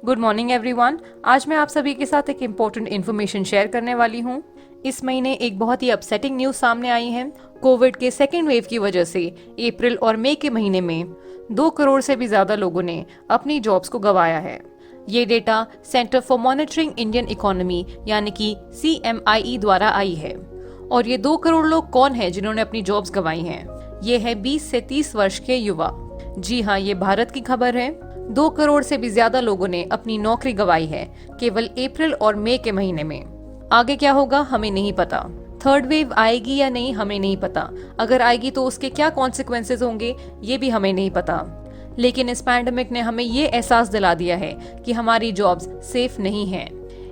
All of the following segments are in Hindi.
Good morning everyone. आज मैं आप सभी के साथ एक इम्पोर्टेंट इन्फॉर्मेशन शेयर करने वाली हूँ। इस महीने एक बहुत ही अपसेटिंग न्यूज़ सामने आई है। कोविड के सेकेंड वेव की वजह से अप्रैल और मई के महीने में 2 करोड़ से भी ज़्यादा लोगों ने अपनी जॉब्स को गंवाया है। ये data centre for monitoring Indian economy यानी कि CMIE द्वारा आई है। और ये 2 करोड़ लोग कौन है जिन्होंने अपनी जॉब्स गंवाई हैं? ये है 20 से 30 वर्ष के युवा। जी हाँ, ये भारत की खबर है। 2 करोड़ से भी ज्यादा लोगों ने अपनी नौकरी गंवाई है केवल अप्रैल और मई के महीने में। आगे क्या होगा हमें नहीं पता। थर्ड वेव आएगी या नहीं हमें नहीं पता। अगर आएगी तो उसके क्या कॉन्सिक्वेंसेस होंगे ये भी हमें नहीं पता। लेकिन इस पैंडेमिक ने हमें ये एहसास दिला दिया है कि हमारी जॉब्स सेफ नहीं हैं।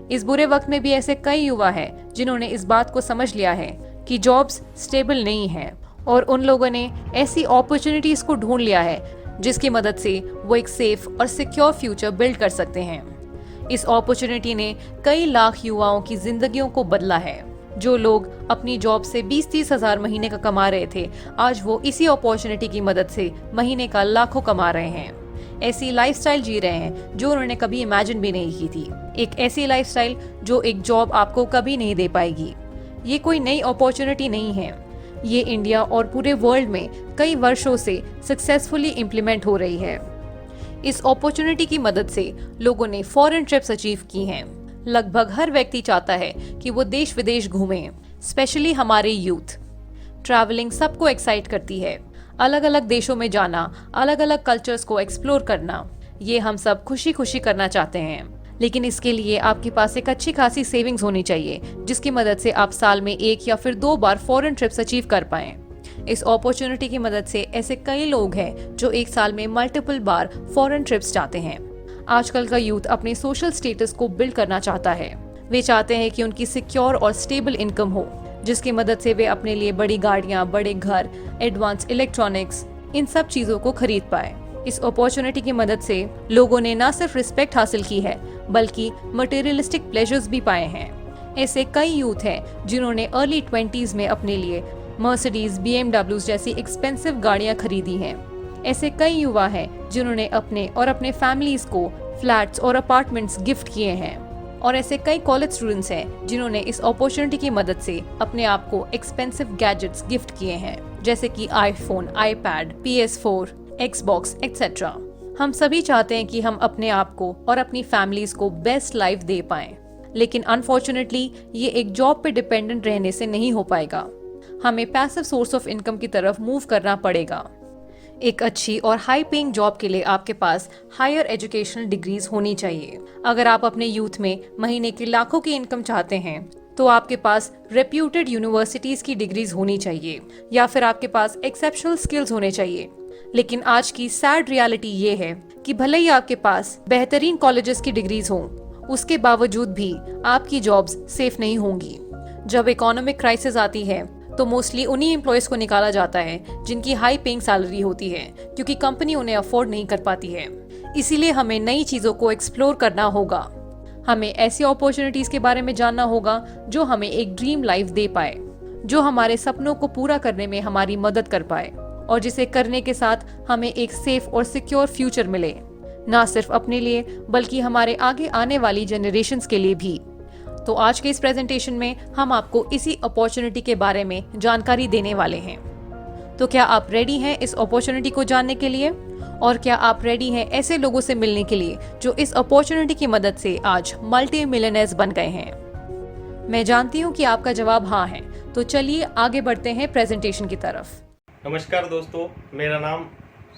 इस बुरे वक्त में भी ऐसे कई युवा हैं जिन्होंने इस बात को समझ लिया है कि जॉब्स स्टेबल नहीं हैं और उन लोगों ने ऐसी अपॉर्चुनिटीज को ढूंढ लिया है जिसकी मदद से वो एक सेफ और सिक्योर फ्यूचर बिल्ड कर सकते हैं। इस अपॉर्चुनिटी ने कई लाख युवाओं की जिंदगियों को बदला है। जो लोग अपनी जॉब से 20-30 हजार महीने का कमा रहे थे, आज वो इसी अपॉर्चुनिटी की मदद से महीने का लाखों कमा रहे हैं। ऐसी लाइफस्टाइल जी रहे हैं जो उन्होंने कभी इमेजिन भी नहीं की थी। एक ऐसी लाइफस्टाइल जो एक जॉब आपको कभी नहीं दे पाएगी। ये कोई नई अपॉर्चुनिटी नहीं है। ये इंडिया और पूरे वर्ल्ड में कई वर्षों से सक्सेसफुली इम्प्लीमेंट हो रही है। इस अपॉर्चुनिटी की मदद से लोगों ने फॉरेन ट्रिप्स अचीव की हैं। लगभग हर व्यक्ति चाहता है कि वो देश विदेश घूमे, स्पेशली हमारे यूथ। ट्रैवलिंग सबको एक्साइट करती है। अलग अलग देशों में जाना, अलग अलग कल्चर्स को एक्सप्लोर करना, ये हम सब खुशी खुशी करना चाहते हैं। लेकिन इसके लिए आपके पास एक अच्छी खासी सेविंग्स होनी चाहिए जिसकी मदद से आप साल में 1 या फिर 2 बार फॉरेन ट्रिप्स अचीव कर पाएं। इस अपॉर्चुनिटी की मदद से ऐसे कई लोग हैं जो एक साल में मल्टीपल बार फॉरेन ट्रिप्स जाते हैं। आजकल का यूथ अपने सोशल स्टेटस को बिल्ड करना चाहता है। वे चाहते हैं कि उनकी सिक्योर और स्टेबल इनकम हो जिसकी मदद से वे अपने लिए बड़ी गाड़ियां, बड़े घर, एडवांस इलेक्ट्रॉनिक्स, इन सब चीजों को खरीद पाए। इस अपॉर्चुनिटी की मदद से लोगों ने न सिर्फ रिस्पेक्ट हासिल की है बल्कि मटेरियलिस्टिक प्लेजर्स भी पाए हैं। ऐसे कई यूथ हैं जिन्होंने अर्ली 20s में अपने लिए मर्सिडीज, BMW जैसी एक्सपेंसिव गाड़ियां खरीदी हैं। ऐसे कई युवा हैं जिन्होंने अपने और अपने फैमिलीज को फ्लैट्स और अपार्टमेंट्स गिफ्ट किए हैं। और ऐसे कई कॉलेज स्टूडेंट्स हैं जिन्होंने इस अपॉर्चुनिटी की मदद से अपने आप को एक्सपेंसिव गैजेट्स गिफ्ट किए हैं, जैसे कि iPhone, iPad, PS4, Xbox etcetera. हम सभी चाहते हैं कि हम अपने आप को और अपनी फैमिलीज को बेस्ट लाइफ दे पाएं, लेकिन अनफॉर्चुनेटली ये एक जॉब पे डिपेंडेंट रहने से नहीं हो पाएगा। हमें पैसिव सोर्स ऑफ इनकम की तरफ मूव करना पड़ेगा। एक अच्छी और हाई पेइंग जॉब के लिए आपके पास हायर एजुकेशनल डिग्रीज होनी चाहिए। अगर आप अपने यूथ में महीने की लाखों की इनकम चाहते हैं तो आपके पास रेप्यूटेड यूनिवर्सिटीज की डिग्रीज होनी चाहिए या फिर आपके पास एक्सेप्शनल स्किल्स होने चाहिए। लेकिन आज की सैड रियलिटी ये है कि भले ही आपके पास बेहतरीन कॉलेजेस की डिग्रीज हों, उसके बावजूद भी आपकी जॉब्स सेफ नहीं होंगी। जब इकोनॉमिक क्राइसिस आती है तो मोस्टली उन्हीं एम्प्लॉयज को निकाला जाता है जिनकी हाई पेइंग सैलरी होती है, क्योंकि कंपनी उन्हें अफोर्ड नहीं कर पाती है। इसीलिए हमें नई चीजों को एक्सप्लोर करना होगा। हमें ऐसी अपॉर्चुनिटीज के बारे में जानना होगा जो हमें एक ड्रीम लाइफ दे पाए, जो हमारे सपनों को पूरा करने में हमारी मदद कर पाए और जिसे करने के साथ हमें एक सेफ और सिक्योर फ्यूचर मिले, ना सिर्फ अपने लिए बल्कि हमारे आगे आने वाली जनरेशन्स के लिए भी। तो आज के इस प्रेजेंटेशन में हम आपको इसी अपॉर्चुनिटी के बारे में जानकारी देने वाले हैं। तो क्या आप रेडी हैं इस अपॉर्चुनिटी को जानने के लिए? और क्या आप रेडी हैं ऐसे लोगों से मिलने के लिए जो इस अपॉर्चुनिटी की मदद से आज मल्टी मिलियनेयर्स बन गए हैं? मैं जानती हूँ कि आपका जवाब हाँ है। तो चलिए आगे बढ़ते हैं प्रेजेंटेशन की तरफ। नमस्कार दोस्तों, मेरा नाम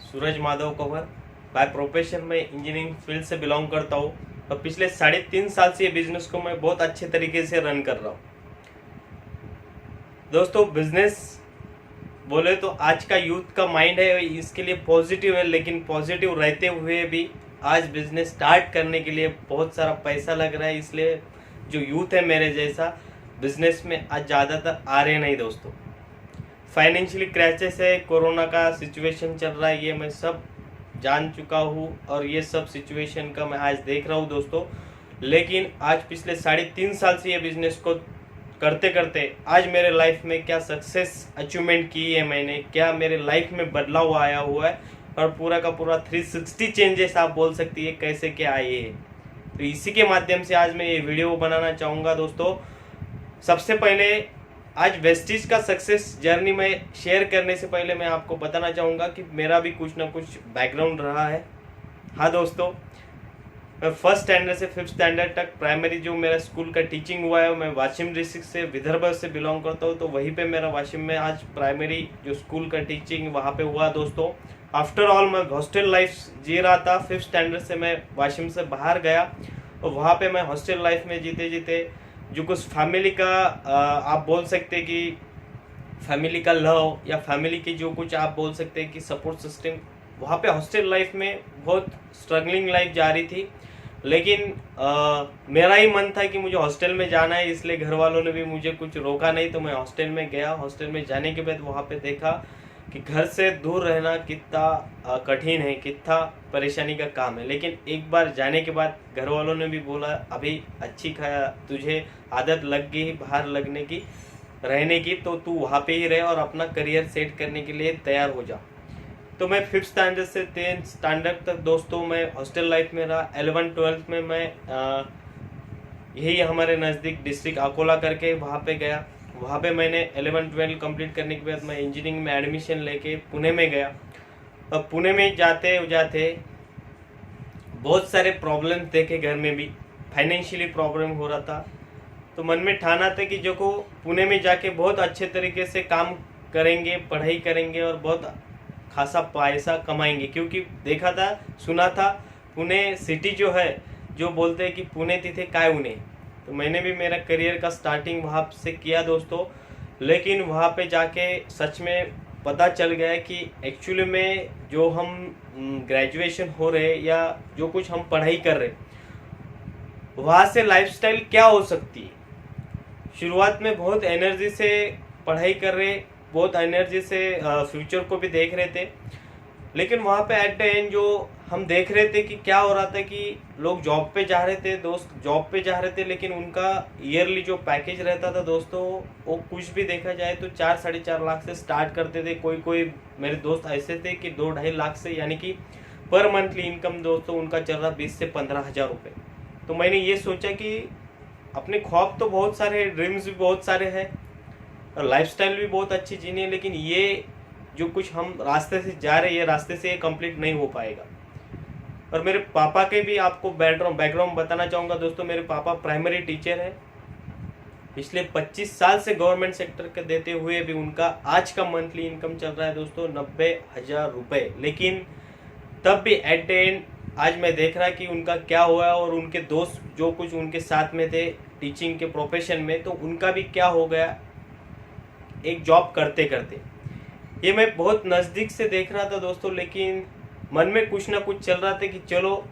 सूरज माधव कंवर। बाय प्रोफेशन में इंजीनियरिंग फील्ड से बिलोंग करता हूँ और पिछले 3.5 साल से ये बिजनेस को मैं बहुत अच्छे तरीके से रन कर रहा हूँ। दोस्तों, बिजनेस बोले तो आज का यूथ का माइंड है इसके लिए पॉजिटिव है, लेकिन पॉजिटिव रहते हुए भी आज बिजनेस स्टार्ट करने के लिए बहुत सारा पैसा लग रहा है। इसलिए जो यूथ है मेरे जैसा बिजनेस में आज ज़्यादातर आ रहे नहीं दोस्तों। फाइनेंशियली क्रैचेस है, कोरोना का सिचुएशन चल रहा है, ये मैं सब जान चुका हूँ और ये सब सिचुएशन का मैं आज देख रहा हूँ दोस्तों। लेकिन आज पिछले 3.5 साल से ये बिजनेस को करते करते आज मेरे लाइफ में क्या सक्सेस अचीवमेंट की है मैंने, क्या मेरे लाइफ में बदलाव आया हुआ है और पूरा का पूरा 360 चेंजेस आप बोल सकती है कैसे क्या आए हैं। तो इसी के माध्यम से आज मैं ये वीडियो बनाना चाहूँगा दोस्तों। सबसे पहले आज वेस्टीज का सक्सेस जर्नी में शेयर करने से पहले मैं आपको बताना चाहूँगा कि मेरा भी कुछ ना कुछ बैकग्राउंड रहा है। हाँ दोस्तों, मैं फर्स्ट स्टैंडर्ड से 5th स्टैंडर्ड तक प्राइमरी जो मेरा स्कूल का टीचिंग हुआ है, मैं वाशिम डिस्ट्रिक्ट से विदर्भ से बिलोंग करता हूँ। तो वहीं पे मेरा वाशिम में आज प्राइमरी जो स्कूल का टीचिंग वहाँ पे हुआ दोस्तों। आफ्टर ऑल मैं हॉस्टल लाइफ जी रहा था। 5th स्टैंडर्ड से मैं वाशिम से बाहर गया और वहाँ पे मैं हॉस्टल लाइफ में जीते जीते जो कुछ फैमिली का आप बोल सकते कि फैमिली का लव या फैमिली की जो कुछ आप बोल सकते हैं कि सपोर्ट सिस्टम, वहाँ पे हॉस्टल लाइफ में बहुत स्ट्रगलिंग लाइफ जा रही थी। लेकिन मेरा ही मन था कि मुझे हॉस्टल में जाना है, इसलिए घर वालों ने भी मुझे कुछ रोका नहीं। तो मैं हॉस्टल में गया। हॉस्टल में जाने के बाद वहाँ पे देखा कि घर से दूर रहना कितना कठिन है, कितना परेशानी का काम है। लेकिन एक बार जाने के बाद घर वालों ने भी बोला, अभी अच्छी तुझे आदत लग गई बाहर लगने की, रहने की, तो तू वहाँ पे ही रहे और अपना करियर सेट करने के लिए तैयार हो जा। तो मैं 5th स्टैंडर्ड से 10th स्टैंडर्ड तक दोस्तों मैं हॉस्टल लाइफ में रहा। 11th-12th में मैं यही हमारे नज़दीक डिस्ट्रिक्ट अकोला करके वहाँ पे गया। वहाँ पे मैंने 11th-12th कंप्लीट करने के बाद मैं इंजीनियरिंग में एडमिशन लेके पुणे में गया। और पुणे में जाते जाते बहुत सारे प्रॉब्लम देखे, घर में भी फाइनेंशियली प्रॉब्लम हो रहा था। तो मन में ठाना था कि जो को पुणे में जाके बहुत अच्छे तरीके से काम करेंगे, पढ़ाई करेंगे और बहुत खासा पैसा कमाएंगे। क्योंकि देखा था, सुना था पुणे सिटी जो है, जो बोलते हैं कि पुणे तिथे काय उने। तो मैंने भी मेरा करियर का स्टार्टिंग वहाँ से किया दोस्तों। लेकिन वहाँ पे जाके सच में पता चल गया कि एक्चुअली में जो हम ग्रेजुएशन हो रहे या जो कुछ हम पढ़ाई कर रहे, वहाँ से लाइफस्टाइल क्या हो सकती है। शुरुआत में बहुत एनर्जी से पढ़ाई कर रहे, बहुत एनर्जी से फ्यूचर को भी देख रहे थे। लेकिन वहाँ पे एट द एंड जो हम देख रहे थे कि क्या हो रहा था कि लोग जॉब पे जा रहे थे, दोस्त जॉब पे जा रहे थे, लेकिन उनका ईयरली जो पैकेज रहता था दोस्तों, वो कुछ भी देखा जाए तो 4-4.5 लाख से स्टार्ट करते थे। कोई मेरे दोस्त ऐसे थे कि 2-2.5 लाख से, यानी कि पर मंथली इनकम दोस्तों उनका चल रहा 20 से 15 हज़ार रुपये। तो मैंने ये सोचा कि अपने ख्वाब तो बहुत सारे हैं, ड्रीम्स भी बहुत सारे हैं और लाइफस्टाइल भी बहुत अच्छी जीनी है, लेकिन ये जो कुछ हम रास्ते से जा रहे हैं, ये रास्ते से ये कंप्लीट नहीं हो पाएगा। और मेरे पापा के भी आपको बैकग्राउंड बताना चाहूँगा दोस्तों। मेरे पापा प्राइमरी टीचर है। पिछले 25 साल से गवर्नमेंट सेक्टर के देते हुए भी उनका आज का मंथली इनकम चल रहा है दोस्तों 90,000 रुपये। लेकिन तब भी एट द एंड आज मैं देख रहा कि उनका क्या हुआ और उनके दोस्त जो कुछ उनके साथ में थे टीचिंग के प्रोफेशन में, तो उनका भी क्या हो गया एक जॉब करते करते। ये मैं बहुत नज़दीक से देख रहा था दोस्तों। लेकिन मन में कुछ ना कुछ चल रहा था कि चलो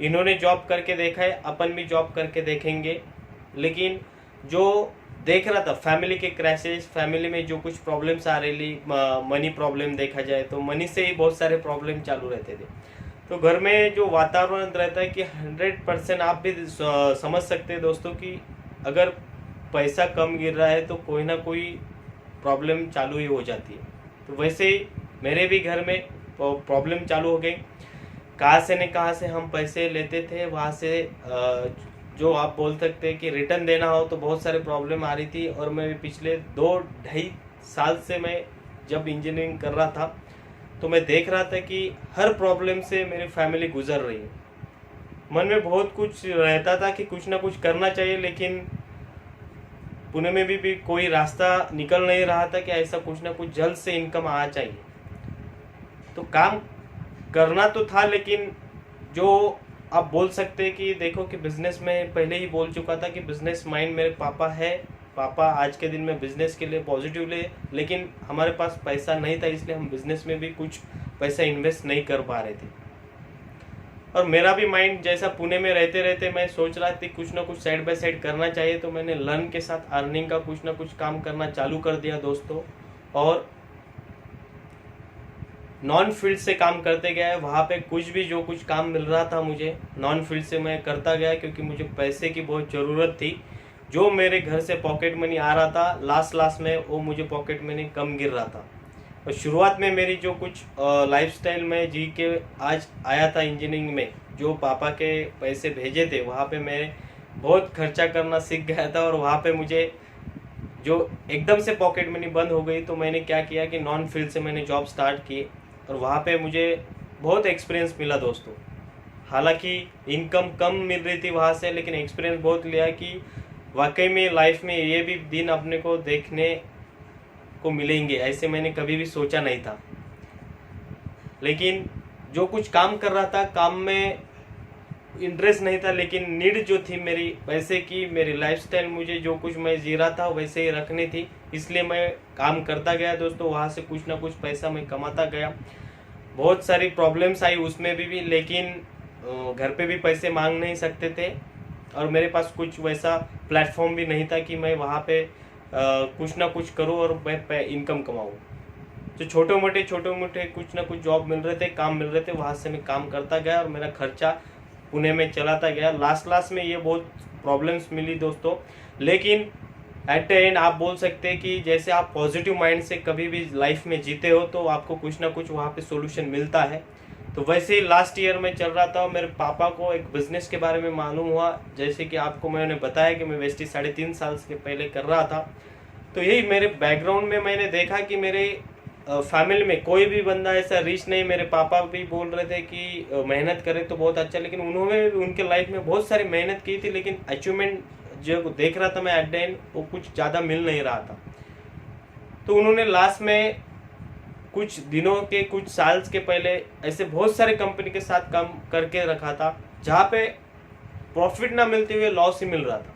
इन्होंने जॉब करके देखा है, अपन भी जॉब करके देखेंगे। लेकिन जो देख रहा था फैमिली के क्रैशेस, फैमिली में जो कुछ प्रॉब्लम्स आ रही, मनी प्रॉब्लम देखा जाए तो मनी से ही बहुत सारे प्रॉब्लम चालू रहते थे। तो घर में जो वातावरण रहता है कि 100% आप भी समझ सकते हैं दोस्तों कि अगर पैसा कम गिर रहा है तो कोई ना कोई प्रॉब्लम चालू ही हो जाती है। तो वैसे ही मेरे भी घर में प्रॉब्लम चालू हो गई। कहाँ से हम पैसे लेते थे, वहाँ से जो आप बोल सकते हैं कि रिटर्न देना हो तो बहुत सारे प्रॉब्लम आ रही थी। और मैं पिछले 2-2.5 साल से मैं जब इंजीनियरिंग कर रहा था तो मैं देख रहा था कि हर प्रॉब्लम से मेरी फैमिली गुजर रही है। मन में बहुत कुछ रहता था कि कुछ ना कुछ करना चाहिए, लेकिन पुणे में भी कोई रास्ता निकल नहीं रहा था कि ऐसा कुछ ना कुछ जल्द से इनकम आना चाहिए। तो काम करना तो था, लेकिन जो आप बोल सकते हैं कि देखो कि बिजनेस में पहले ही बोल चुका था कि बिजनेस माइंड मेरे पापा है। पापा आज के दिन में बिजनेस के लिए पॉजिटिव ले, लेकिन हमारे पास पैसा नहीं था, इसलिए हम बिजनेस में भी कुछ पैसा इन्वेस्ट नहीं कर पा रहे थे। और मेरा भी माइंड जैसा पुणे में रहते रहते मैं सोच रहा था कुछ ना कुछ साइड बाय साइड करना चाहिए। तो मैंने लर्न के साथ अर्निंग का कुछ ना कुछ काम करना चालू कर दिया दोस्तों। और नॉन फील्ड से काम करते गया है। वहाँ पे कुछ भी जो कुछ काम मिल रहा था मुझे नॉन फील्ड से मैं करता गया, क्योंकि मुझे पैसे की बहुत ज़रूरत थी। जो मेरे घर से पॉकेट मनी आ रहा था लास्ट में, वो मुझे पॉकेट मनी कम गिर रहा था। और शुरुआत में मेरी जो कुछ लाइफस्टाइल में जी के आज आया था इंजीनियरिंग में, जो पापा के पैसे भेजे थे वहाँ पे मैं बहुत खर्चा करना सीख गया था, और वहाँ पे मुझे जो एकदम से पॉकेट मनी बंद हो गई, तो मैंने क्या किया कि नॉन फील्ड से मैंने जॉब स्टार्ट की, और वहाँ पे मुझे बहुत एक्सपीरियंस मिला दोस्तों। हालांकि इनकम कम मिल रही थी वहाँ से, लेकिन एक्सपीरियंस बहुत लिया कि वाकई में लाइफ में ये भी दिन अपने को देखने को मिलेंगे, ऐसे मैंने कभी भी सोचा नहीं था। लेकिन जो कुछ काम कर रहा था, काम में इंटरेस्ट नहीं था, लेकिन नीड जो थी मेरी पैसे की, मेरी लाइफस्टाइल, मुझे जो कुछ मैं जी रहा था वैसे ही रखनी थी, इसलिए मैं काम करता गया दोस्तों। वहाँ से कुछ ना कुछ पैसा मैं कमाता गया। बहुत सारी प्रॉब्लम्स आई उसमें भी, लेकिन घर पे भी पैसे मांग नहीं सकते थे, और मेरे पास कुछ वैसा प्लेटफॉर्म भी नहीं था कि मैं वहाँ पे कुछ ना कुछ करूँ और मैं इनकम कमाऊँ। जो छोटे मोटे कुछ ना कुछ जॉब मिल रहे थे, काम मिल रहे थे, वहाँ से मैं काम करता गया और मेरा खर्चा पुणे में चलाता गया। लास्ट में ये बहुत प्रॉब्लम्स मिली दोस्तों, लेकिन एट द एंड आप बोल सकते हैं कि जैसे आप पॉजिटिव माइंड से कभी भी लाइफ में जीते हो तो आपको कुछ ना कुछ वहाँ पे सॉल्यूशन मिलता है। तो वैसे ही लास्ट ईयर में चल रहा था, मेरे पापा को एक बिजनेस के बारे में मालूम हुआ। जैसे कि आपको मैंने बताया कि मैं वेस्टिज 3.5 साल के पहले कर रहा था, तो यही मेरे बैकग्राउंड में मैंने देखा कि मेरे फैमिली में कोई भी बंदा ऐसा रिच नहीं। मेरे पापा भी बोल रहे थे कि मेहनत करे तो बहुत अच्छा, लेकिन उन्होंने उनके लाइफ में बहुत सारी मेहनत की थी, लेकिन अचीवमेंट जो देख रहा था मैं एट द एंड, वो कुछ ज़्यादा मिल नहीं रहा था। तो उन्होंने लास्ट में कुछ दिनों के, कुछ साल्स के पहले ऐसे बहुत सारे कंपनी के साथ काम करके रखा था जहाँ पे प्रॉफिट ना मिलते हुए लॉस ही मिल रहा था।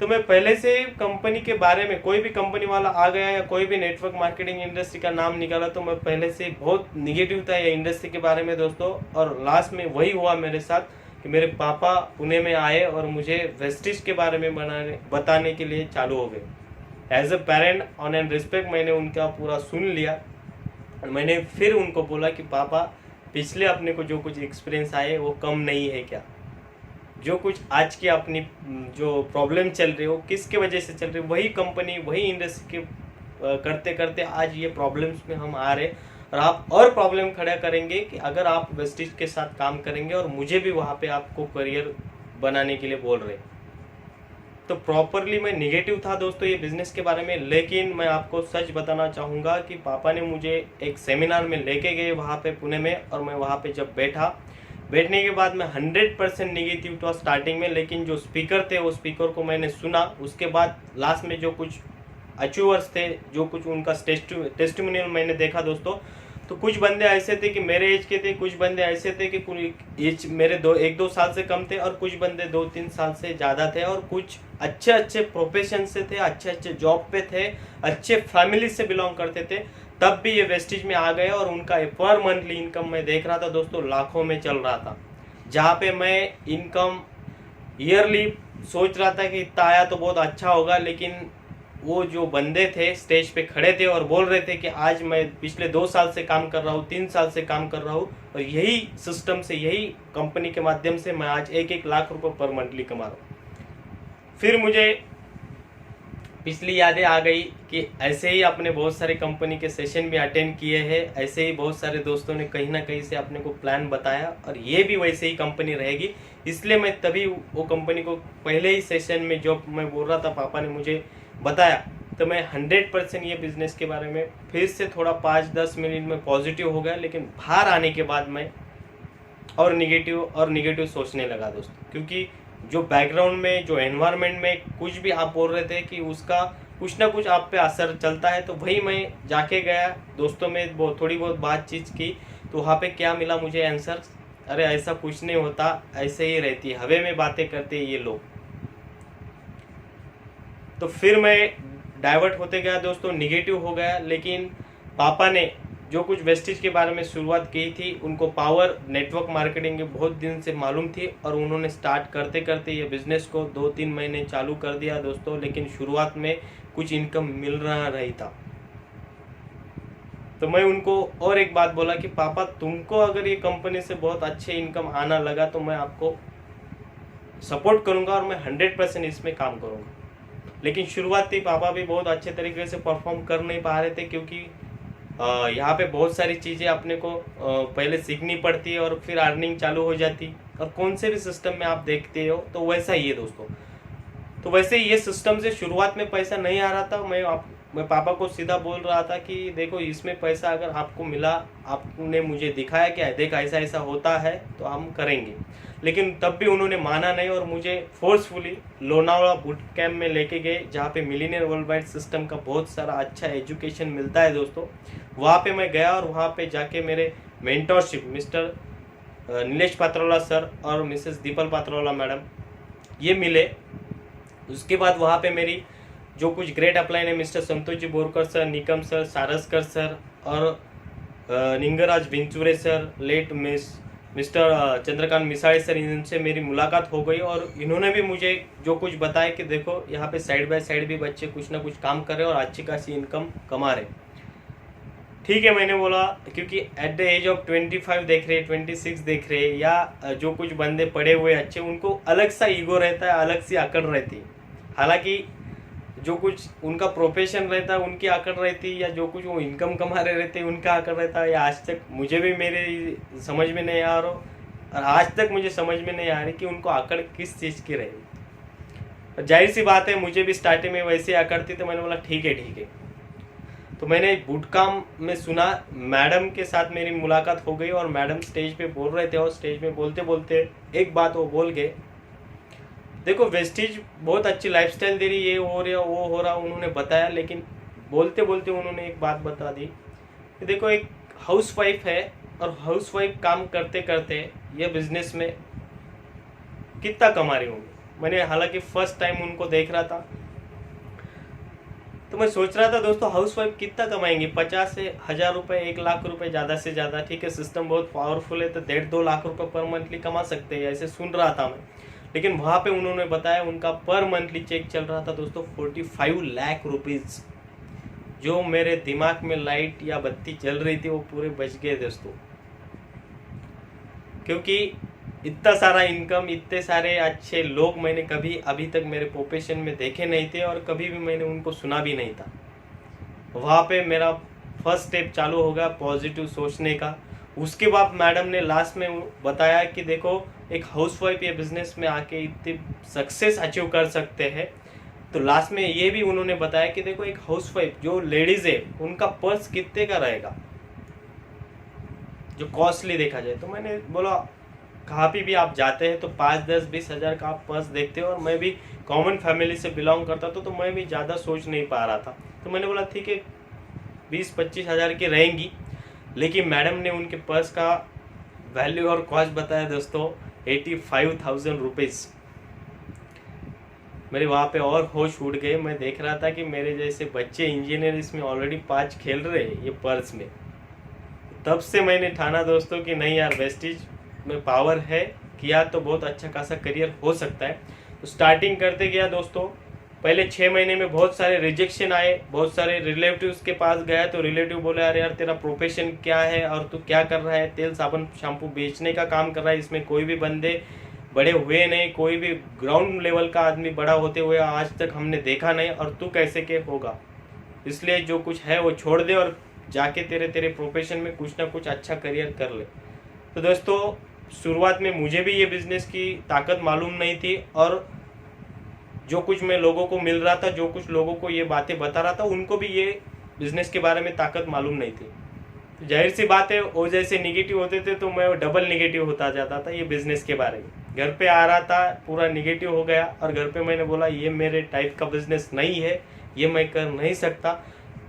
तो मैं पहले से कंपनी के बारे में, कोई भी कंपनी वाला आ गया या कोई भी नेटवर्क मार्केटिंग इंडस्ट्री का नाम निकाला, तो मैं पहले से बहुत निगेटिव था ये इंडस्ट्री के बारे में दोस्तों। और लास्ट में वही हुआ मेरे साथ कि मेरे पापा पुणे में आए और मुझे वेस्टिज के बारे में बताने के लिए चालू हो गए। As a parent on and respect मैंने उनका पूरा सुन लिया, और मैंने फिर उनको बोला कि पापा, पिछले अपने को जो कुछ एक्सपीरियंस आए वो कम नहीं है क्या? जो कुछ आज की अपनी जो प्रॉब्लम चल रही है वो किसके वजह से चल रही है? वही कंपनी, वही इंडस्ट्री के करते करते आज ये प्रॉब्लम्स में हम आ रहे, और आप और प्रॉब्लम खड़ा करेंगे कि अगर आप वेस्टिज के साथ काम करेंगे, और मुझे भी वहाँ पे आपको करियर बनाने के लिए बोल रहे। तो प्रॉपरली मैं निगेटिव था दोस्तों ये बिजनेस के बारे में, लेकिन मैं आपको सच बताना चाहूँगा कि पापा ने मुझे एक सेमिनार में लेके गए वहाँ पे पुणे में, और मैं वहाँ पे जब बैठने के बाद मैं 100% निगेटिव था स्टार्टिंग में, लेकिन जो स्पीकर थे वो स्पीकर को मैंने सुना। उसके बाद लास्ट में जो कुछ अचीवर्स थे, जो कुछ उनका टेस्टिमोनियल मैंने देखा दोस्तों, तो कुछ बंदे ऐसे थे कि मेरे एज के थे, कुछ बंदे ऐसे थे कि कुछ एज मेरे 1-2 साल से कम थे, और कुछ बंदे 2-3 साल से ज़्यादा थे, और कुछ अच्छे प्रोफेशन से थे, अच्छे जॉब पे थे, अच्छे फैमिली से बिलोंग करते थे, तब भी ये वेस्टिज में आ गए। और उनका पर मंथली इनकम मैं देख रहा था दोस्तों, लाखों में चल रहा था, जहाँ पे मैं इनकम ईयरली सोच रहा था कि इतना आया तो बहुत अच्छा होगा। लेकिन वो जो बंदे थे स्टेज पे खड़े थे और बोल रहे थे कि आज मैं पिछले 2 साल से काम कर रहा हूँ, 3 साल से काम कर रहा हूँ, और यही सिस्टम से, यही कंपनी के माध्यम से मैं आज 1-1 लाख रुपए पर मंथली कमा रहा हूँ। फिर मुझे पिछली यादें आ गई कि ऐसे ही अपने बहुत सारे कंपनी के सेशन भी अटेंड किए हैं, ऐसे ही बहुत सारे दोस्तों ने कहीं ना कहीं से अपने को प्लान बताया, और ये भी वैसे ही कंपनी रहेगी। इसलिए मैं तभी वो कंपनी को पहले ही सेशन में जो मैं बोल रहा था, पापा ने मुझे बताया, तो मैं 100% ये बिज़नेस के बारे में फिर से थोड़ा 5-10 मिनट में पॉजिटिव हो गया। लेकिन बाहर आने के बाद मैं और निगेटिव सोचने लगा दोस्तों, क्योंकि जो बैकग्राउंड में, जो एनवायरनमेंट में कुछ भी आप बोल रहे थे कि उसका कुछ ना कुछ आप पे असर चलता है, तो वही मैं जाके गया, दोस्तों में थोड़ी बहुत बातचीत की, तो वहाँ पे क्या मिला मुझे आंसर, अरे ऐसा कुछ नहीं होता, ऐसे ही रहती है, हवे में बातें करते ये लोग। तो फिर मैं डाइवर्ट होते गया दोस्तों, निगेटिव हो गया। लेकिन पापा ने जो कुछ वेस्टिज के बारे में शुरुआत की थी, उनको पावर नेटवर्क मार्केटिंग के बहुत दिन से मालूम थी, और उन्होंने स्टार्ट करते करते ये बिज़नेस को 2-3 महीने चालू कर दिया दोस्तों। लेकिन शुरुआत में कुछ इनकम मिल रहा नहीं था। तो मैं उनको और एक बात बोला कि पापा, तुमको अगर ये कंपनी से बहुत अच्छे इनकम आना लगा तो मैं आपको सपोर्ट करूँगा, और मैं 100% इसमें काम करूँगा। लेकिन शुरुआत थी, पापा भी बहुत अच्छे तरीके से परफॉर्म कर नहीं पा रहे थे, क्योंकि यहाँ पे बहुत सारी चीज़ें अपने को पहले सीखनी पड़ती है और फिर अर्निंग चालू हो जाती। और कौन से भी सिस्टम में आप देखते हो तो वैसा ही है दोस्तों। तो वैसे ये सिस्टम से शुरुआत में पैसा नहीं आ रहा था। मैं पापा को सीधा बोल रहा था कि देखो इसमें पैसा अगर आपको मिला, आपने मुझे दिखाया क्या है, देख ऐसा ऐसा होता है तो हम करेंगे। लेकिन तब भी उन्होंने माना नहीं और मुझे फोर्सफुली लोनावाला बूट कैंप में लेके गए, जहाँ पे मिलीनियर वर्ल्ड वाइड सिस्टम का बहुत सारा अच्छा एजुकेशन मिलता है दोस्तों। वहाँ पे मैं गया और वहाँ पे जाके मेरे mentorship Mr Nilesh Patrola sir और मिसेस दीपल पात्रोला मैडम ये मिले। उसके बाद वहाँ पे मेरी जो कुछ ग्रेट अपलाइन है Mr Santosh ji Borkar sir, Nikam sir, Saraskar sir और Ningraj Vinchure sir, late Mr Chandrakant Misadi sir, इनसे मेरी मुलाकात हो गई। और इन्होंने भी मुझे जो कुछ बताया कि देखो यहाँ पे साइड बाय साइड भी बच्चे कुछ ना कुछ काम कर रहे हैं और अच्छी खासी इनकम कमा रहे। ठीक है, मैंने बोला, क्योंकि एट द एज ऑफ 25 देख रहे, 26 देख रहे, या जो कुछ बंदे पढ़े हुए अच्छे, उनको अलग सा ईगो रहता है, अलग सी अकड़ रहती है। हालांकि जो कुछ उनका प्रोफेशन रहता है उनकी अकड़ रहती है, या जो कुछ वो इनकम कमा रहे रहते हैं उनका अकड़ रहता है। या आज तक मुझे भी मेरे समझ में नहीं आ रहा, और आज तक मुझे समझ में नहीं आ रही कि उनको अकड़ किस चीज़ की रहेगी। जाहिर सी बात है, मुझे भी स्टार्टिंग में वैसे अकड़ थी, तो मैंने बोला ठीक है। तो मैंने बूटकैंप में सुना, मैडम के साथ मेरी मुलाकात हो गई और मैडम स्टेज पे बोल रहे थे, और स्टेज पे बोलते बोलते एक बात वो बोल गए, देखो वेस्टीज बहुत अच्छी लाइफस्टाइल दे रही, ये हो रहा वो हो रहा, उन्होंने बताया। लेकिन बोलते बोलते उन्होंने एक बात बता दी कि देखो एक हाउसवाइफ है, और हाउसवाइफ काम करते करते ये बिजनेस में कितना कमा रही होंगी। मैंने हालांकि फर्स्ट टाइम उनको देख रहा था, तो मैं सोच रहा था दोस्तों हाउसवाइफ कितना कमाएंगी, 50 से 1000 रुपये, 1 लाख रुपए ज़्यादा से ज़्यादा। ठीक है, सिस्टम बहुत पावरफुल है, तो 1.5-2 लाख रुपए पर मंथली कमा सकते हैं, ऐसे सुन रहा था मैं। लेकिन वहाँ पे उन्होंने बताया उनका पर मंथली चेक चल रहा था दोस्तों 45 लाख रुपीज़। जो मेरे दिमाग में लाइट या बत्ती चल रही थी वो पूरे बच गए दोस्तों, क्योंकि इतना सारा इनकम, इतने सारे अच्छे लोग मैंने कभी अभी तक मेरे प्रोफेशन में देखे नहीं थे, और कभी भी मैंने उनको सुना भी नहीं था। वहाँ पे मेरा फर्स्ट स्टेप चालू होगा पॉजिटिव सोचने का। उसके बाद मैडम ने लास्ट में बताया कि देखो एक हाउसवाइफ ये बिजनेस में आके इतनी सक्सेस अचीव कर सकते हैं। तो लास्ट में ये भी उन्होंने बताया कि देखो एक हाउसवाइफ जो लेडीज है उनका पर्स कितने का रहेगा जो कॉस्टली देखा जाए। तो मैंने बोला कहाँ भी आप जाते हैं तो 5, 10, 20 हज़ार का आप पर्स देखते हो, और मैं भी कॉमन फैमिली से बिलोंग करता था, तो मैं भी ज़्यादा सोच नहीं पा रहा था। तो मैंने बोला ठीक है 20-25 हज़ार की रहेंगी। लेकिन मैडम ने उनके पर्स का वैल्यू और कॉस्ट बताया दोस्तों 85,000 रुपीज़। मेरे वहाँ पे और होश उड़ गए। मैं देख रहा था कि मेरे जैसे बच्चे इंजीनियर इसमें ऑलरेडी 5 खेल रहे हैं ये पर्स में। तब से मैंने ठाना दोस्तों कि नहीं यार, वेस्टीज में पावर है, किया तो बहुत अच्छा खासा करियर हो सकता है। तो स्टार्टिंग करते गया दोस्तों। पहले 6 महीने में बहुत सारे रिजेक्शन आए, बहुत सारे रिलेटिव्स के पास गया तो रिलेटिव बोले अरे यार तेरा प्रोफेशन क्या है और तू क्या कर रहा है, तेल साबुन शैम्पू बेचने का काम कर रहा है, इसमें कोई भी बंदे बड़े हुए नहीं, कोई भी ग्राउंड लेवल का आदमी बड़ा होते हुए आज तक हमने देखा नहीं, और तू कैसे के होगा, इसलिए जो कुछ है वो छोड़ दे और जाके तेरे प्रोफेशन में कुछ ना कुछ अच्छा करियर कर ले। तो दोस्तों शुरुआत में मुझे भी ये बिज़नेस की ताकत मालूम नहीं थी, और जो कुछ मैं लोगों को मिल रहा था, जो कुछ लोगों को ये बातें बता रहा था, उनको भी ये बिज़नेस के बारे में ताकत मालूम नहीं थी। तो जाहिर सी बात है वो जैसे निगेटिव होते थे तो मैं डबल निगेटिव होता जाता था ये बिज़नेस के बारे में। घर पे आ रहा था पूरा निगेटिव हो गया, और घर पे मैंने बोला ये मेरे टाइप का बिज़नेस नहीं है, ये मैं कर नहीं सकता।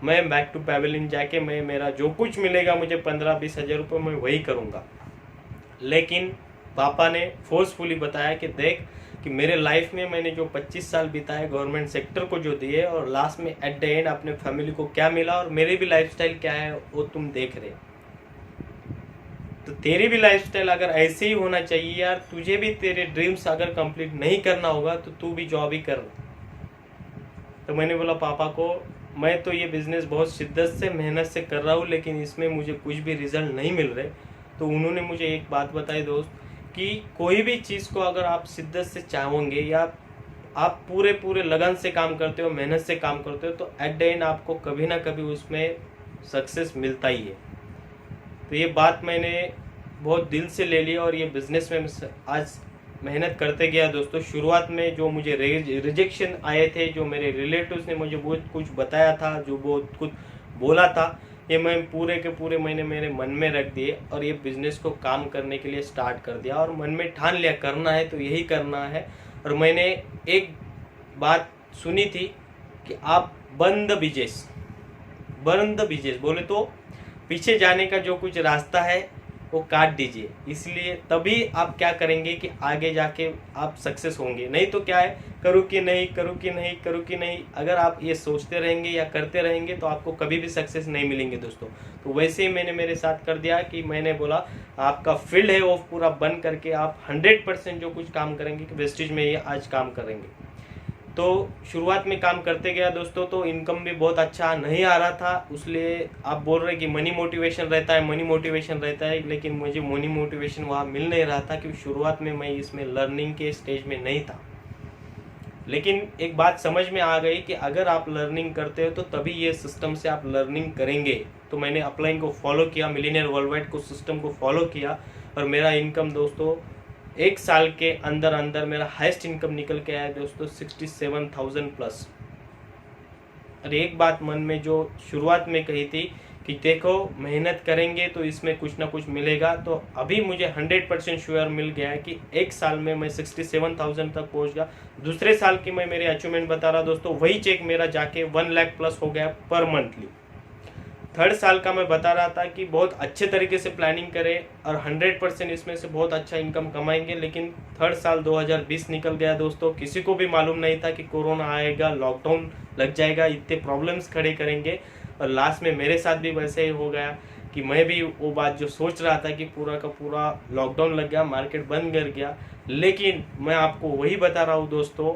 मैं बैक टू पैवेलियन जाके मैं मेरा जो कुछ मिलेगा मुझे 15-20 हज़ार रुपये मैं वही करूँगा। लेकिन पापा ने फोर्सफुली बताया कि देख कि मेरे लाइफ में मैंने जो 25 साल बिताए गवर्नमेंट सेक्टर को जो दिए, और लास्ट में एट द एंड अपने फैमिली को क्या मिला और मेरी भी लाइफस्टाइल क्या है वो तुम देख रहे। तो तेरी भी लाइफस्टाइल अगर ऐसे ही होना चाहिए यार, तुझे भी तेरे ड्रीम्स अगर कंप्लीट नहीं करना होगा तो तू भी जॉब ही कर। तो मैंने बोला पापा को मैं तो ये बिज़नेस बहुत शिद्दत से मेहनत से कर रहा हूँ, लेकिन इसमें मुझे कुछ भी रिजल्ट नहीं मिल रहे। तो उन्होंने मुझे एक बात बताई दोस्त कि कोई भी चीज़ को अगर आप शिद्दत से चाहोगे या आप पूरे लगन से काम करते हो, मेहनत से काम करते हो, तो एट द एंड आपको कभी ना कभी उसमें सक्सेस मिलता ही है। तो ये बात मैंने बहुत दिल से ले ली और ये बिज़नेस में आज मेहनत करते गया दोस्तों। शुरुआत में जो मुझे रिजेक्शन आए थे, जो मेरे रिलेटिव्स ने मुझे बहुत कुछ बताया था, जो बहुत कुछ बोला था, ये मैं पूरे के पूरे मैंने मेरे मन में रख दिए और ये बिज़नेस को काम करने के लिए स्टार्ट कर दिया और मन में ठान लिया करना है तो यही करना है। और मैंने एक बात सुनी थी कि आप बंद बिजेस बोले तो पीछे जाने का जो कुछ रास्ता है वो काट दीजिए। इसलिए तभी आप क्या करेंगे कि आगे जाके आप सक्सेस होंगे। नहीं तो क्या है, करूँ कि नहीं करूँ कि नहीं करूँ कि नहीं, अगर आप ये सोचते रहेंगे या करते रहेंगे तो आपको कभी भी सक्सेस नहीं मिलेंगे दोस्तों। तो वैसे ही मैंने मेरे साथ कर दिया कि मैंने बोला आपका फील्ड है वो पूरा बंद करके आप 100% जो कुछ काम करेंगे कि वेस्टेज में ये आज काम करेंगे। तो शुरुआत में काम करते गया दोस्तों, तो इनकम भी बहुत अच्छा नहीं आ रहा था। इसलिए आप बोल रहे कि मनी मोटिवेशन रहता है, लेकिन मुझे मनी मोटिवेशन वहाँ मिल नहीं रहा था क्योंकि शुरुआत में मैं इसमें लर्निंग के स्टेज में नहीं था। लेकिन एक बात समझ में आ गई कि अगर आप लर्निंग करते हो तो तभी ये सिस्टम से आप लर्निंग करेंगे। तो मैंने अपलाइन को फॉलो किया, मिलियनेयर वर्ल्डवाइड को सिस्टम को फॉलो किया और मेरा इनकम दोस्तों 1 साल के अंदर अंदर मेरा हाईएस्ट इनकम निकल के आया दोस्तों 67,000 प्लस। और एक बात मन में जो शुरुआत में कही थी कि देखो मेहनत करेंगे तो इसमें कुछ ना कुछ मिलेगा, तो अभी मुझे 100% श्योर मिल गया है कि 1 साल में मैं 67,000 तक पहुंच गया। दूसरे साल की मैं मेरे अचीवमेंट बता रहा दोस्तों, वही चेक मेरा जाके 1 लाख प्लस हो गया पर मंथली। थर्ड साल का मैं बता रहा था कि बहुत अच्छे तरीके से प्लानिंग करें और 100% इसमें से बहुत अच्छा इनकम कमाएंगे। लेकिन थर्ड साल 2020 निकल गया दोस्तों, किसी को भी मालूम नहीं था कि कोरोना आएगा, लॉकडाउन लग जाएगा, इतने प्रॉब्लम्स खड़े करेंगे। और लास्ट में मेरे साथ भी वैसे ही हो गया कि मैं भी वो बात जो सोच रहा था कि पूरा का पूरा लॉकडाउन लग गया, मार्केट बंद कर गया। लेकिन मैं आपको वही बता रहा हूँ दोस्तों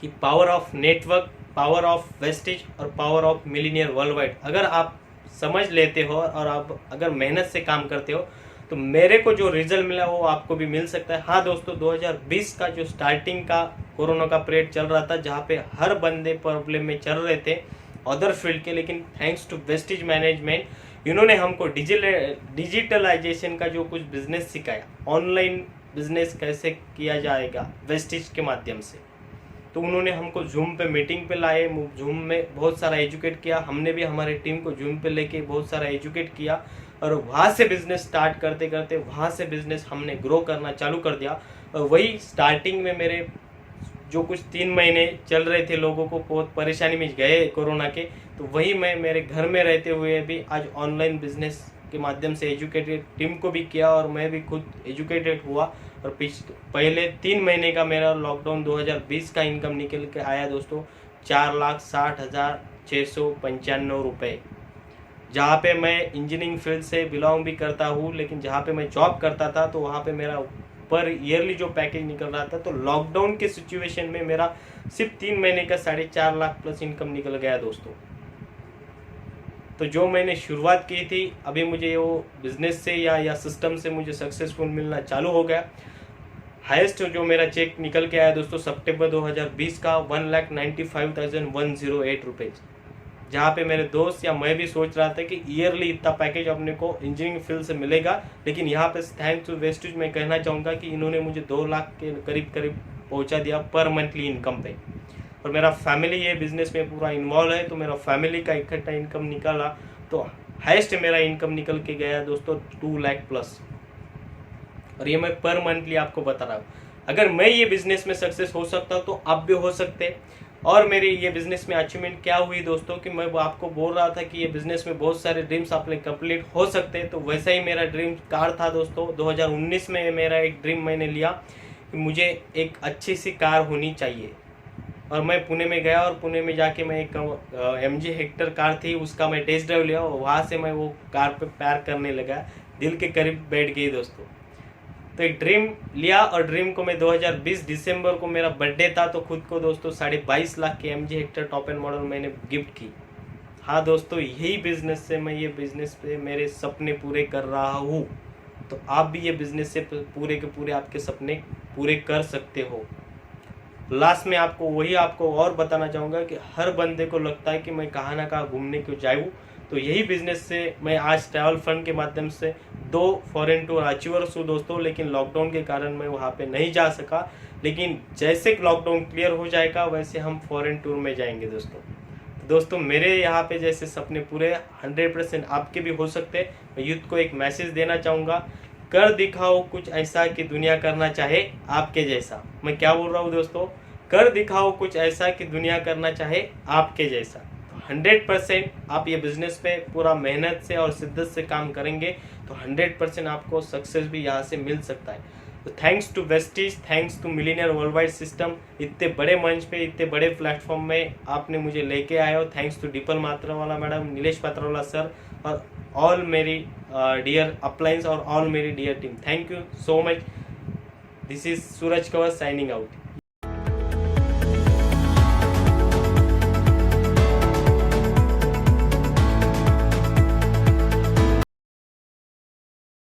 कि power of network, power of wastage और पावर ऑफ मिलियनेयर वर्ल्डवाइड अगर आप समझ लेते हो और आप अगर मेहनत से काम करते हो तो मेरे को जो रिजल्ट मिला वो आपको भी मिल सकता है। हाँ दोस्तों, 2020 का जो स्टार्टिंग का कोरोना का पीरियड चल रहा था जहाँ पे हर बंदे प्रॉब्लम में चल रहे थे अदर फील्ड के, लेकिन थैंक्स टू वेस्टेज मैनेजमेंट इन्होंने हमको डिजिटलाइजेशन का जो कुछ बिजनेस सिखाया, ऑनलाइन बिजनेस कैसे किया जाएगा वेस्टेज के माध्यम से। तो उन्होंने हमको जूम पे मीटिंग पे लाए, जूम में बहुत सारा एजुकेट किया, हमने भी हमारे टीम को जूम पे लेके बहुत सारा एजुकेट किया और वहाँ से बिजनेस स्टार्ट करते करते वहाँ से बिजनेस हमने ग्रो करना चालू कर दिया। और वही स्टार्टिंग में मेरे जो कुछ 3 महीने चल रहे थे, लोगों को बहुत परेशानी में गए कोरोना के, तो वही मैं मेरे घर में रहते हुए भी आज ऑनलाइन बिजनेस के माध्यम से एजुकेटेड टीम को भी किया और मैं भी खुद एजुकेटेड हुआ। और पहले 3 महीने का मेरा लॉकडाउन 2020 का इनकम निकल के आया दोस्तों 4,60,695 रुपये। जहाँ पे मैं इंजीनियरिंग फील्ड से बिलोंग भी करता हूँ, लेकिन जहाँ पे मैं जॉब करता था तो वहाँ पे मेरा पर ईयरली जो पैकेज निकल रहा था, तो लॉकडाउन के सिचुएशन में मेरा सिर्फ 3 महीने का 4.5 लाख प्लस इनकम निकल गया दोस्तों। तो जो मैंने शुरुआत की थी, अभी मुझे वो बिजनेस से या सिस्टम से मुझे सक्सेसफुल मिलना चालू हो गया। हाईएस्ट जो मेरा चेक निकल के आया दोस्तों सितंबर 2020 का 1,95,108 रुपये, जहाँ पे मेरे दोस्त या मैं भी सोच रहा था कि ईयरली इतना पैकेज अपने को इंजीनियरिंग फील्ड से मिलेगा, लेकिन यहाँ पे थैंक्स टू वेस्टेज मैं कहना चाहूँगा कि इन्होंने मुझे 2 लाख के करीब पहुँचा दिया पर मंथली इनकम पे। और मेरा फैमिली ये बिजनेस में पूरा इन्वॉल्व है, तो मेरा फैमिली का इकट्ठा इनकम निकाला तो हाईएस्ट मेरा इनकम निकल के गया दोस्तों 2 लाख प्लस। और ये मैं पर मंथली आपको बता रहा हूँ। अगर मैं ये बिजनेस में सक्सेस हो सकता हूँ तो आप भी हो सकते। और मेरे ये बिजनेस में अचीवमेंट क्या हुई दोस्तों कि मैं आपको बोल रहा था कि ये बिजनेस में बहुत सारे ड्रीम्स अपने कंप्लीट हो सकते हैं, तो वैसा ही मेरा ड्रीम कार था दोस्तों। 2019 में मेरा एक ड्रीम मैंने लिया कि मुझे एक अच्छी सी कार होनी चाहिए, और मैं पुणे में गया और पुणे में जाके मैं एक MG हेक्टर कार थी उसका मैं टेस्ट ड्राइव लिया और वहाँ से मैं वो कार पे प्यार करने लगा, दिल के करीब बैठ गई दोस्तों। तो एक ड्रीम लिया और ड्रीम को मैं 2020 दिसंबर को मेरा बर्थडे था, तो खुद को दोस्तों 22.5 लाख की MG Hector top and model मैंने गिफ्ट की। हाँ दोस्तों, यही बिजनेस से मैं ये बिजनेस पे मेरे सपने पूरे कर रहा हूँ। तो आप भी ये बिजनेस से पूरे के पूरे आपके सपने पूरे कर सकते हो। लास्ट में आपको और बताना चाहूँगा कि हर बंदे को लगता है कि मैं कहाँ ना कहाँ घूमने क्यों जाऊँ, तो यही बिजनेस से मैं आज ट्रैवल फंड के माध्यम से 2 फॉरेन टूर अचीवर्स हूँ दोस्तों, लेकिन लॉकडाउन के कारण मैं वहाँ पे नहीं जा सका। लेकिन जैसे लॉकडाउन क्लियर हो जाएगा वैसे हम फॉरेन टूर में जाएंगे दोस्तों। तो दोस्तों मेरे यहाँ पे जैसे सपने पूरे 100% आपके भी हो सकते हैं। मैं यूथ को एक मैसेज देना चाहूँगा, कर दिखाओ कुछ ऐसा कि दुनिया करना चाहे आपके जैसा। मैं क्या बोल रहा हूँ दोस्तों, कर दिखाओ कुछ ऐसा कि दुनिया करना चाहे आपके जैसा। 100% आप ये बिजनेस पे पूरा मेहनत से और शिद्दत से काम करेंगे तो 100% आपको सक्सेस भी यहाँ से मिल सकता है। तो thanks to Vestige, thanks to millionaire world wide system, इतने बड़े मंच पे इतने बड़े प्लेटफॉर्म में आपने मुझे लेके आए हो। Thanks to Deepal Matrawala madam, Nilesh Patrawala sir और ऑल मेरी डियर अपलाइंस और ऑल मेरी dear team. Thank you so much. This is Suraj Kanwar signing out.